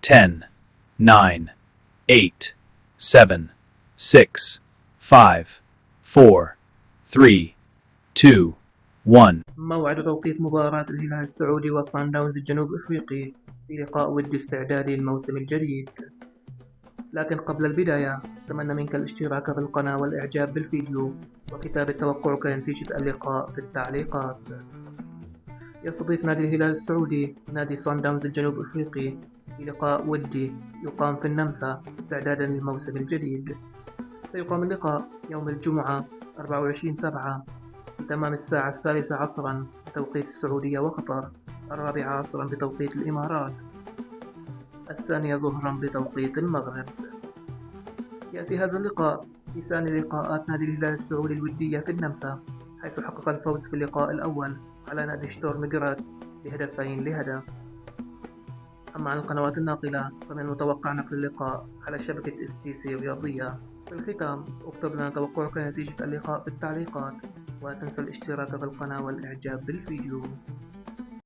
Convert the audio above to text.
10, 9, 8, 7, 6, 5, 4, 3, 2, 1. موعد توقيت مباراة الهلال السعودي وصن داونز الجنوب أفريقي في لقاء ودي استعدادي للموسم الجديد. لكن قبل البداية أتمنى منك الاشتراك في القناة والإعجاب بالفيديو وكتابة توقعك لنتيجة اللقاء في التعليقات. يستضيف نادي الهلال السعودي نادي صن داونز الجنوب أفريقي في لقاء ودي يقام في النمسا استعدادا للموسم الجديد. سيقام اللقاء يوم الجمعة 24/7 بتمام الساعة 3 عصرا بتوقيت السعودية وقطر، 4 عصرا بتوقيت الإمارات، 2 ظهرا بتوقيت المغرب. يأتي هذا اللقاء في ثاني لقاءات نادي الهلال السعودي الودية في النمسا، حيث حقق الفوز في اللقاء الأول على نادي شتورم جراتس ب2-1. أما عن القنوات الناقلة فمن المتوقع نقل اللقاء على شبكة STC رياضية. في الختام اكتب لنا توقعك لنتيجة اللقاء في التعليقات، ولا تنسى الاشتراك في القناة والإعجاب بالفيديو.